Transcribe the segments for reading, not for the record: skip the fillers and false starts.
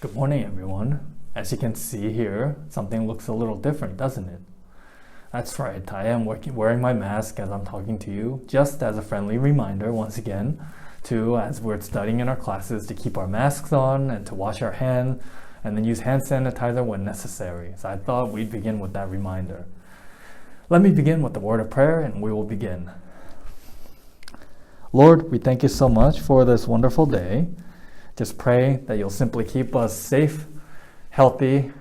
Good morning, everyone. As you can see here, something looks a little different, doesn't it? That's right, I am wearing my mask as I'm talking to you, just as a friendly reminder, once again, as we're studying in our classes, to keep our masks on and to wash our hands and then use hand sanitizer when necessary. So I thought we'd begin with that reminder. Let me begin with the word of prayer and we will begin. Lord, we thank you so much for this wonderful day. Just pray that you'll simply keep us safe, healthy,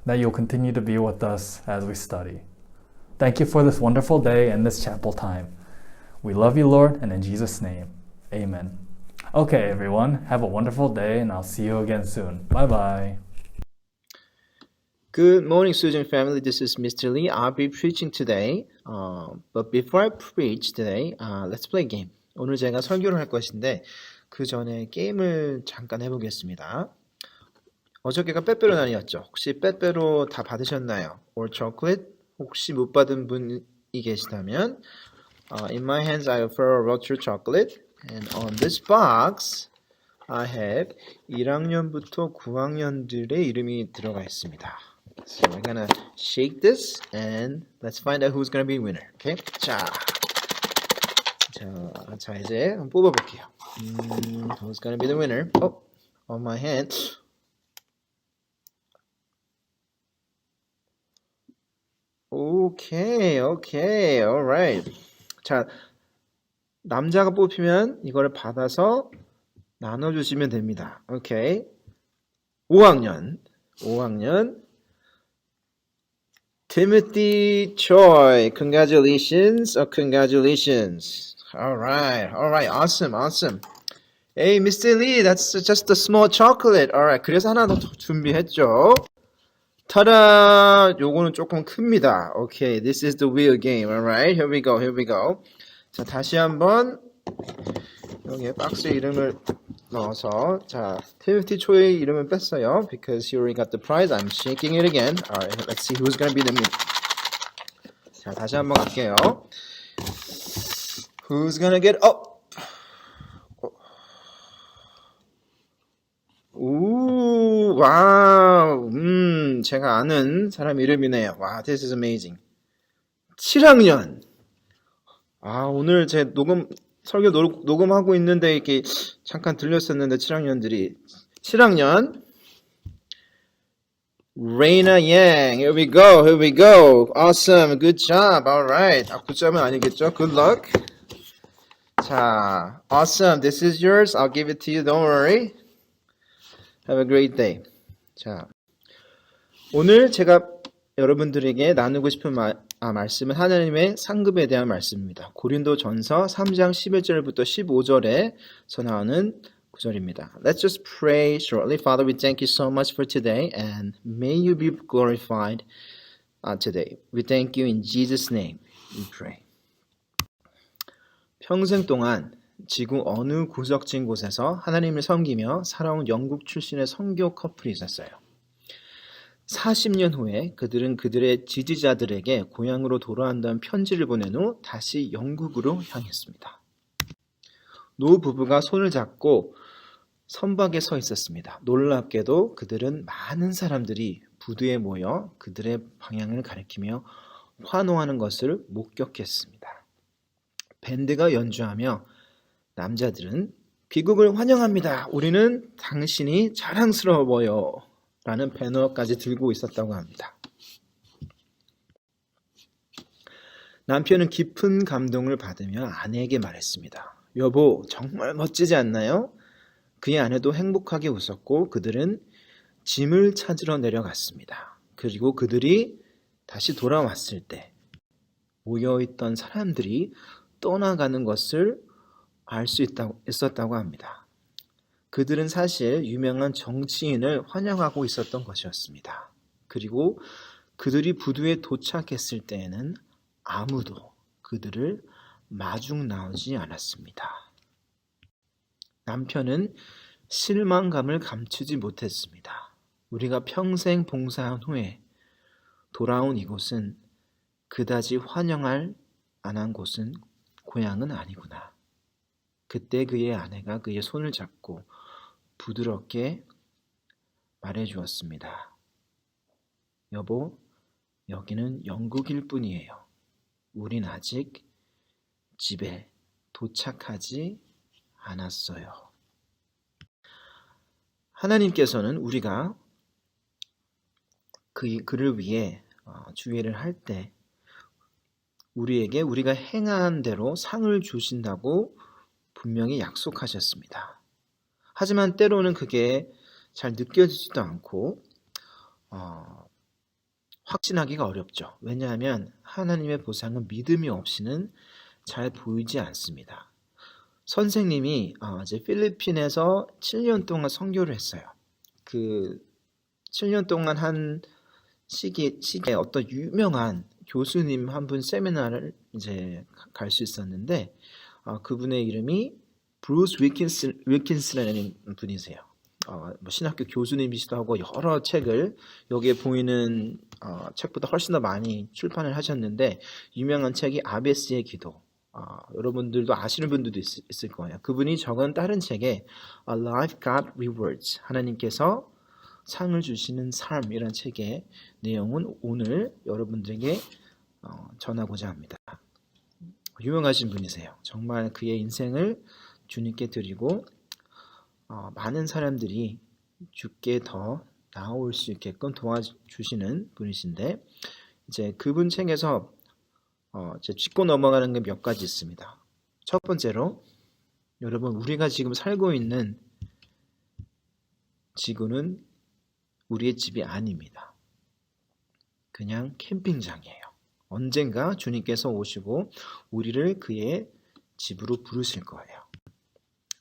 that you'll continue to be with us as we study. Thank you for this wonderful day and this chapel time. We love you, Lord, and in Jesus' name, amen. Okay, everyone, have a wonderful day, and I'll see you again soon. Bye-bye. Good morning, student family. This is Mr. Lee. I'll be preaching today. But before I preach today, let's play a game. 오늘 제가 설교를 할 것인데 그 전에 게임을 잠깐 해보겠습니다. 어저께가 빼빼로 날이었죠. 혹시 빼빼로 다 받으셨나요? or chocolate? 혹시 못 받은 분이 계시다면 in my hands I have a roach chocolate and on this box I have 1학년부터 9학년들의 이름이 들어가 있습니다. So we're gonna shake this and let's find out who's gonna be winner. Okay? 자 이제 한번 뽑아볼게요. Who's gonna be the winner? Oh, on my hand. Okay, alright. 자, 남자가 뽑히면 이거를 받아서 나눠주시면 됩니다. Okay. 5학년. Timothy Choi, congratulations. Alright, awesome. Hey, Mr. Lee, that's just a small chocolate. Alright, 그래서 하나 더 준비했죠. 타다, 요거는 조금 큽니다. Okay, this is the real game. Alright, here we go. 자, 다시 한번 여기에 박스에 이름을 넣어서 자, Timothy Choi의 이름을 뺐어요. Because he already got the prize. I'm shaking it again. Alright, let's see who's gonna be the winner. 자, 다시 한번 갈게요. Who's gonna get up? 우, 와우. 제가 아는 사람 이름이네요. 와, this is amazing. 7학년. 오늘 제 설교 녹음하고 있는데 이렇게 잠깐 들렸었는데 7학년들이 7학년 Reina Yang. Here we go. Awesome. Good job. Alright. good job은 아니겠죠? Good luck. 자, awesome. This is yours. I'll give it to you. Don't worry. Have a great day. 자, 오늘 제가 여러분들에게 나누고 싶은 말씀은 하나님의 상급에 대한 말씀입니다. 고린도전서 3장 11절부터 15절에서 나오는 구절입니다. Let's just pray shortly. Father, we thank you so much for today and may you be glorified today. We thank you in Jesus' name. We pray. 평생 동안 지구 어느 구석진 곳에서 하나님을 섬기며 살아온 영국 출신의 선교 커플이 있었어요. 40년 후에 그들은 그들의 지지자들에게 고향으로 돌아간다는 편지를 보낸 후 다시 영국으로 향했습니다. 노 부부가 손을 잡고 선박에 서 있었습니다. 놀랍게도 그들은 많은 사람들이 부두에 모여 그들의 방향을 가리키며 환호하는 것을 목격했습니다. 밴드가 연주하며 남자들은 귀국을 환영합니다. 우리는 당신이 자랑스러워요. 라는 배너까지 들고 있었다고 합니다. 남편은 깊은 감동을 받으며 아내에게 말했습니다. 여보, 정말 멋지지 않나요? 그의 아내도 행복하게 웃었고 그들은 짐을 찾으러 내려갔습니다. 그리고 그들이 다시 돌아왔을 때 모여있던 사람들이 떠나가는 것을 알 수 있었다고 합니다. 그들은 사실 유명한 정치인을 환영하고 있었던 것이었습니다. 그리고 그들이 부두에 도착했을 때에는 아무도 그들을 마중 나오지 않았습니다. 남편은 실망감을 감추지 못했습니다. 우리가 평생 봉사한 후에 돌아온 이곳은 그다지 환영할 만한 곳은 고향은 아니구나. 그때 그의 아내가 그의 손을 잡고 부드럽게 말해주었습니다. 여보, 여기는 영국일 뿐이에요. 우린 아직 집에 도착하지 않았어요. 하나님께서는 우리가 그를 위해 주의를 할 때 우리에게 우리가 행한 대로 상을 주신다고 분명히 약속하셨습니다. 하지만 때로는 그게 잘 느껴지지도 않고 확신하기가 어렵죠. 왜냐하면 하나님의 보상은 믿음이 없이는 잘 보이지 않습니다. 선생님이 이제 필리핀에서 7년 동안 선교를 했어요. 그 7년 동안 한 시기에 어떤 유명한 교수님 한 분 세미나를 이제 갈 수 있었는데 그분의 이름이 브루스 윌킨스라는 분이세요. 뭐 신학교 교수님이시기도 하고 여러 책을 여기에 보이는 책보다 훨씬 더 많이 출판을 하셨는데 유명한 책이 아베스의 기도. 여러분들도 아시는 분들도 있을 거예요. 그분이 적은 다른 책에 A Life God Rewards, 하나님께서 상을 주시는 삶이라는 책의 내용은 오늘 여러분들에게 전하고자 합니다. 유명하신 분이세요. 정말 그의 인생을 주님께 드리고 많은 사람들이 주께 더 나아올 수 있게끔 도와주시는 분이신데 이제 그분 책에서 이제 짚고 넘어가는 게 몇 가지 있습니다. 첫 번째로 여러분 우리가 지금 살고 있는 지구는 우리의 집이 아닙니다. 그냥 캠핑장이에요. 언젠가 주님께서 오시고 우리를 그의 집으로 부르실 거예요.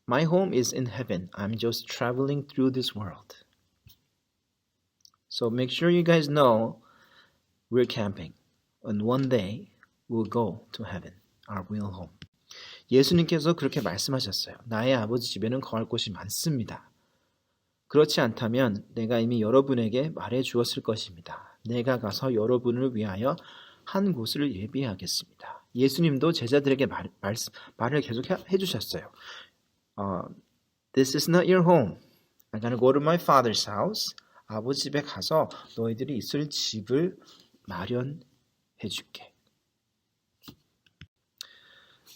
My home is in heaven. I'm just traveling through this world. So make sure you guys know we're camping. And one day we'll go to heaven, our real home. 예수님께서 그렇게 말씀하셨어요. 나의 아버지 집에는 거할 곳이 많습니다. 그렇지 않다면 내가 이미 여러분에게 말해 주었을 것입니다. 내가 가서 여러분을 위하여 한 곳을 예비하겠습니다. 예수님도 제자들에게 말을 계속 해주셨어요. This is not your home. I'm gonna go to my father's house. 아버지 집에 가서 너희들이 있을 집을 마련해 줄게.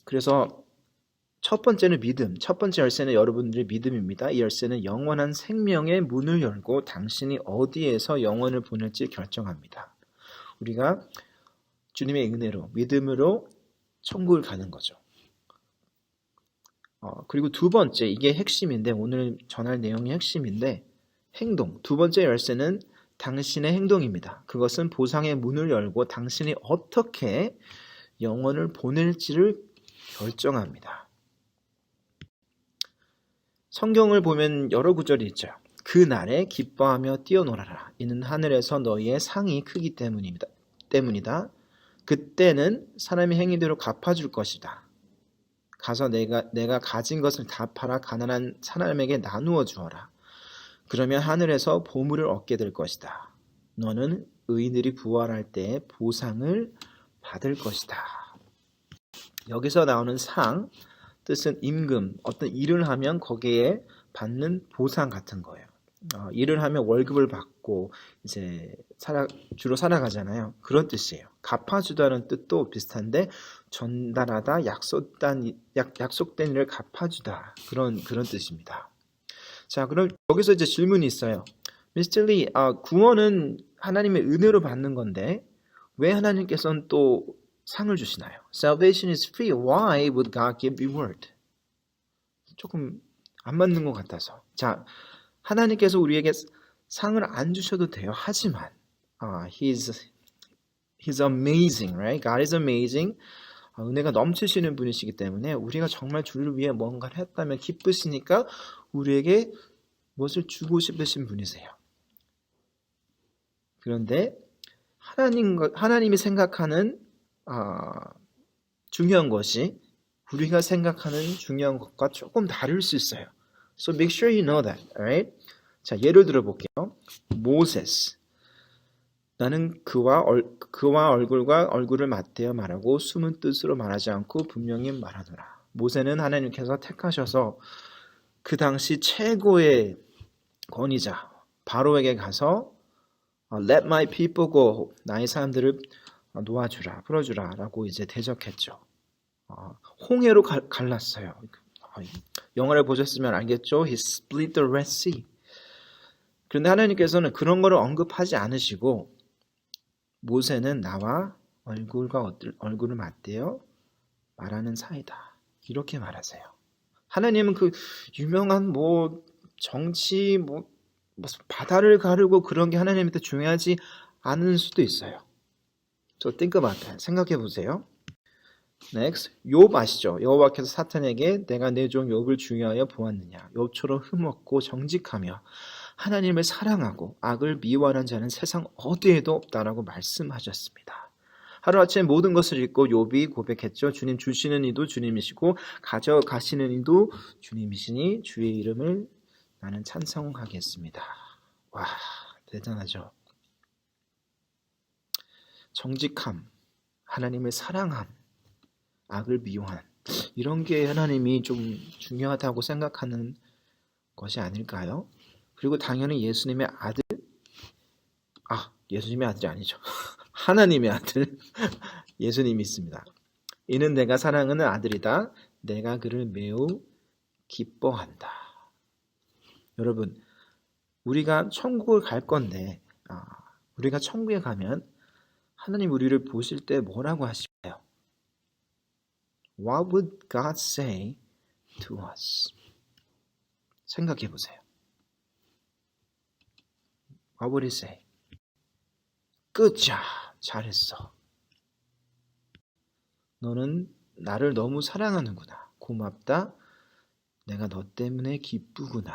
그래서 첫 번째는 믿음. 첫 번째 열쇠는 여러분들의 믿음입니다. 이 열쇠는 영원한 생명의 문을 열고 당신이 어디에서 영혼을 보낼지 결정합니다. 우리가 주님의 은혜로 믿음으로 천국을 가는 거죠. 그리고 두 번째, 이게 핵심인데 오늘 전할 내용이 핵심인데 행동. 두 번째 열쇠는 당신의 행동입니다. 그것은 보상의 문을 열고 당신이 어떻게 영혼을 보낼지를 결정합니다. 성경을 보면 여러 구절이 있죠. 그 날에 기뻐하며 뛰어놀아라. 이는 하늘에서 너희의 상이 크기 때문이다. 그때는 사람의 행위대로 갚아줄 것이다. 가서 내가 가진 것을 다 팔아 가난한 사람에게 나누어 주어라. 그러면 하늘에서 보물을 얻게 될 것이다. 너는 의인들이 부활할 때 보상을 받을 것이다. 여기서 나오는 상, 뜻은 임금, 어떤 일을 하면 거기에 받는 보상 같은 거예요. 일을 하면 월급을 받고 이제 주로 살아가잖아요. 그런 뜻이에요. 갚아주다는 뜻도 비슷한데 전달하다, 약속된 일을 갚아주다 그런 뜻입니다. 자, 그럼 여기서 이제 질문이 있어요. Mr. Lee, 구원은 하나님의 은혜로 받는 건데 왜 하나님께서는 또 상을 주시나요? Salvation is free. Why would God give reward? 조금 안 맞는 것 같아서. 자, 하나님께서 우리에게 상을 안 주셔도 돼요. 하지만 He's amazing, right? God is amazing. 은혜가 넘치시는 분이시기 때문에 우리가 정말 주를 위해 뭔가를 했다면 기쁘시니까 우리에게 무엇을 주고 싶으신 분이세요. 그런데 하나님이 생각하는 중요한 것이 우리가 생각하는 중요한 것과 조금 다를 수 있어요. So make sure you know that, alright? 자, 예를 들어 볼게요. 모세스. 나는 그와 얼굴과 얼굴을 맞대어 말하고 숨은 뜻으로 말하지 않고 분명히 말하노라. 모세는 하나님께서 택하셔서 그 당시 최고의 권위자, 바로에게 가서 Let my people go. 나의 사람들을 놓아주라, 풀어주라 라고 이제 대적했죠. 홍해로 갈랐어요. 영화를 보셨으면 알겠죠? He split the Red Sea. 그런데 하나님께서는 그런 거를 언급하지 않으시고 모세는 나와 얼굴을 맞대어 말하는 사이다. 이렇게 말하세요. 하나님은 그 유명한 정치 무슨 바다를 가르고 그런 게 하나님한테 중요하지 않을 수도 있어요. So think about that. 생각해 보세요. Next, 욥 아시죠? 여호와께서 사탄에게 내가 내 종 욥을 중요하여 보았느냐? 욥처럼 흠없고 정직하며 하나님을 사랑하고 악을 미워하는 자는 세상 어디에도 없다라고 말씀하셨습니다. 하루아침에 모든 것을 잃고 욥이 고백했죠. 주님 주시는 이도 주님이시고 가져가시는 이도 주님이시니 주의 이름을 나는 찬송하겠습니다. 와, 대단하죠. 정직함, 하나님을 사랑함, 악을 미워함, 이런 게 하나님이 좀 중요하다고 생각하는 것이 아닐까요? 그리고 당연히 예수님의 아들, 예수님의 아들이 아니죠. 하나님의 아들, 예수님이 있습니다. 이는 내가 사랑하는 아들이다. 내가 그를 매우 기뻐한다. 여러분, 우리가 천국을 갈 건데, 우리가 천국에 가면 하나님 우리를 보실 때 뭐라고 하실까요? What would God say to us? 생각해 보세요. What would he say? Good job. 잘했어. 너는 나를 너무 사랑하는구나. 고맙다. 내가 너 때문에 기쁘구나.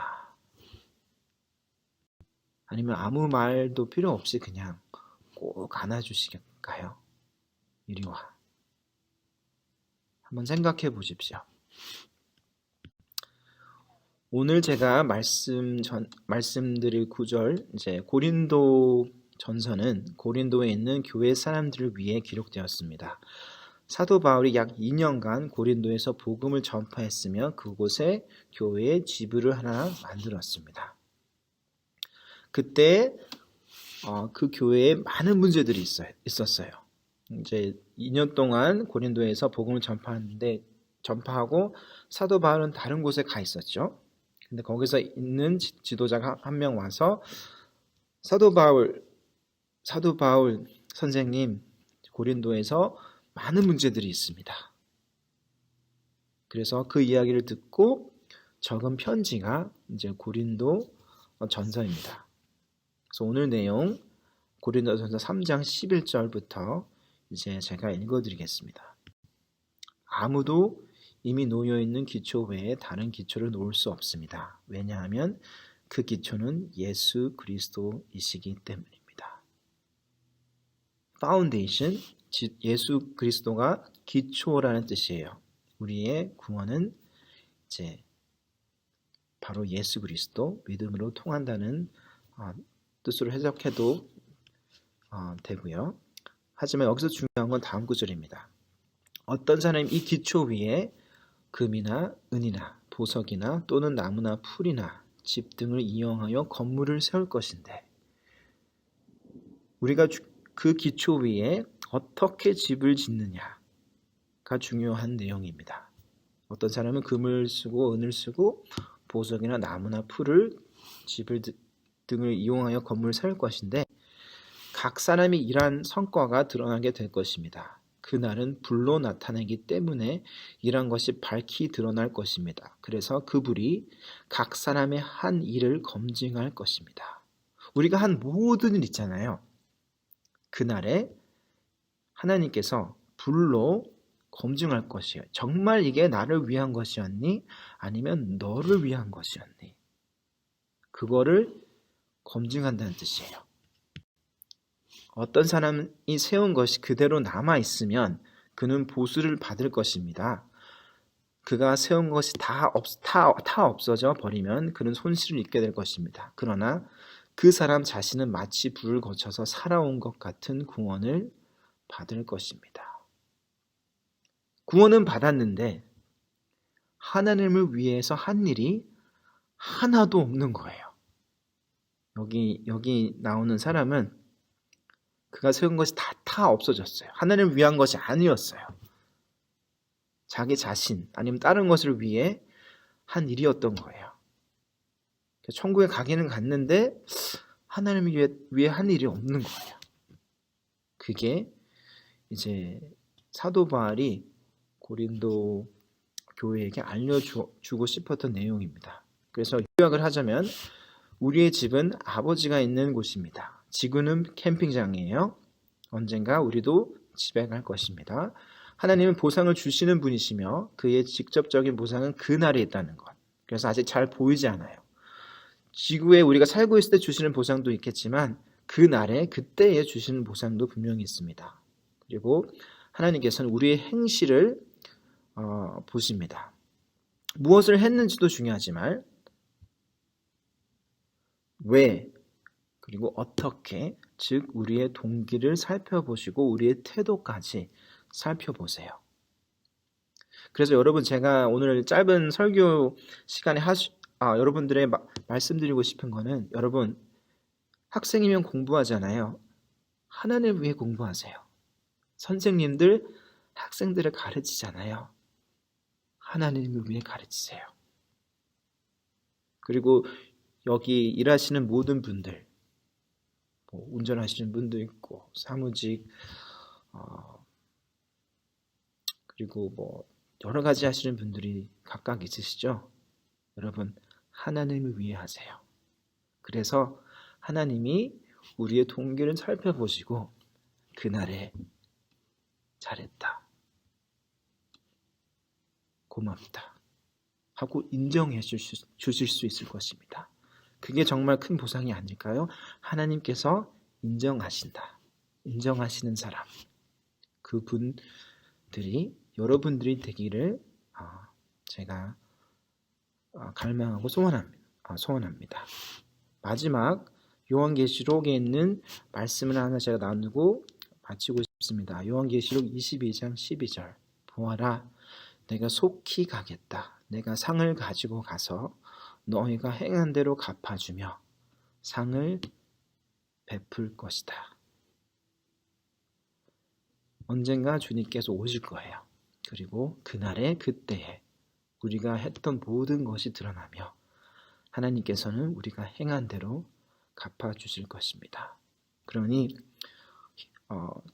아니면 아무 말도 필요 없이 그냥 꼭 안아주시겠까요? 이리 와. 한번 생각해 보십시오. 오늘 제가 말씀드릴 구절, 이제 고린도 전서는 고린도에 있는 교회 사람들을 위해 기록되었습니다. 사도 바울이 약 2년간 고린도에서 복음을 전파했으며 그곳에 교회의 지부를 하나 만들었습니다. 그때 그 교회에 많은 문제들이 있었어요. 이제 2년 동안 고린도에서 복음을 전파하고 사도 바울은 다른 곳에 가 있었죠. 근데 거기서 있는 지도자가 한 명 와서 사도 바울 선생님, 고린도에서 많은 문제들이 있습니다. 그래서 그 이야기를 듣고 적은 편지가 이제 고린도 전서입니다. 그래서 오늘 내용 고린도 전서 3장 11절부터 이제 제가 읽어드리겠습니다. 아무도 이미 놓여있는 기초 외에 다른 기초를 놓을 수 없습니다. 왜냐하면 그 기초는 예수 그리스도이시기 때문입니다. Foundation, 예수 그리스도가 기초라는 뜻이에요. 우리의 구원은 이제 바로 예수 그리스도, 믿음으로 통한다는 뜻으로 해석해도 되고요. 하지만 여기서 중요한 건 다음 구절입니다. 어떤 사람이 이 기초 위에 금이나 은이나 보석이나 또는 나무나 풀이나 집 등을 이용하여 건물을 세울 것인데 우리가 그 기초 위에 어떻게 집을 짓느냐가 중요한 내용입니다. 어떤 사람은 금을 쓰고 은을 쓰고 보석이나 나무나 풀을 집을 등을 이용하여 건물을 세울 것인데 각 사람이 일한 성과가 드러나게 될 것입니다. 그날은 불로 나타나기 때문에 일한 것이 밝히 드러날 것입니다. 그래서 그 불이 각 사람의 한 일을 검증할 것입니다. 우리가 한 모든 일 있잖아요. 그날에 하나님께서 불로 검증할 것이에요. 정말 이게 나를 위한 것이었니? 아니면 너를 위한 것이었니? 그거를 검증한다는 뜻이에요. 어떤 사람이 세운 것이 그대로 남아있으면 그는 보수를 받을 것입니다. 그가 세운 것이 다 없어져 버리면 그는 손실을 입게 될 것입니다. 그러나 그 사람 자신은 마치 불을 거쳐서 살아온 것 같은 구원을 받을 것입니다. 구원은 받았는데 하나님을 위해서 한 일이 하나도 없는 거예요. 여기 나오는 사람은 그가 세운 것이 다 없어졌어요. 하나님을 위한 것이 아니었어요. 자기 자신 아니면 다른 것을 위해 한 일이었던 거예요. 천국에 가기는 갔는데 하나님을 위해 한 일이 없는 거예요. 그게 이제 사도 바울이 고린도 교회에게 알려주고 싶었던 내용입니다. 그래서 요약을 하자면 우리의 집은 아버지가 있는 곳입니다. 지구는 캠핑장이에요. 언젠가 우리도 집에 갈 것입니다. 하나님은 보상을 주시는 분이시며 그의 직접적인 보상은 그날에 있다는 것. 그래서 아직 잘 보이지 않아요. 지구에 우리가 살고 있을 때 주시는 보상도 있겠지만 그날에 그때에 주시는 보상도 분명히 있습니다. 그리고 하나님께서는 우리의 행실을 보십니다. 무엇을 했는지도 중요하지만 왜 그리고 어떻게 즉 우리의 동기를 살펴보시고 우리의 태도까지 살펴보세요. 그래서 여러분 제가 오늘 짧은 설교 시간에 여러분들의 말씀드리고 싶은 거는 여러분 학생이면 공부하잖아요. 하나님을 위해 공부하세요. 선생님들 학생들을 가르치잖아요. 하나님을 위해 가르치세요. 그리고 여기 일하시는 모든 분들 운전하시는 분도 있고 사무직 그리고 여러 가지 하시는 분들이 각각 있으시죠? 여러분 하나님을 위해 하세요. 그래서 하나님이 우리의 동기를 살펴보시고 그날에 잘했다. 고맙다. 하고 인정해 주실 수 있을 것입니다. 그게 정말 큰 보상이 아닐까요? 하나님께서 인정하신다. 인정하시는 사람. 그분들이 여러분들이 되기를 제가 갈망하고 소원합니다. 마지막 요한계시록에 있는 말씀을 하나 제가 나누고 마치고 싶습니다. 요한계시록 22장 12절 보아라 내가 속히 가겠다. 내가 상을 가지고 가서 너희가 행한 대로 갚아주며 상을 베풀 것이다. 언젠가 주님께서 오실 거예요. 그리고 그날에 그때에 우리가 했던 모든 것이 드러나며 하나님께서는 우리가 행한 대로 갚아주실 것입니다. 그러니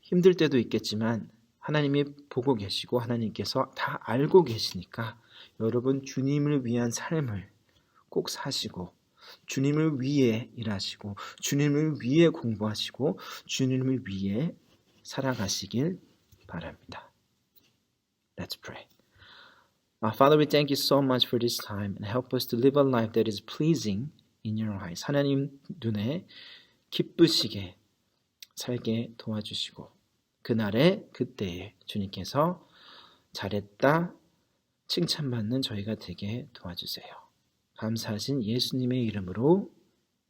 힘들 때도 있겠지만 하나님이 보고 계시고 하나님께서 다 알고 계시니까 여러분 주님을 위한 삶을 꼭 사시고 주님을 위해 일하시고 주님을 위해 공부하시고 주님을 위해 살아가시길 바랍니다. Let's pray. Father, we thank you so much for this time and help us to live a life that is pleasing in your eyes. 하나님 눈에 기쁘시게 살게 도와주시고 그날에 그때에 주님께서 잘했다 칭찬받는 저희가 되게 도와주세요. 감사하신 예수님의 이름으로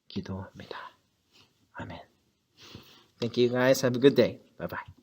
기도합니다. 아멘. Thank you guys. Have a good day. Bye bye.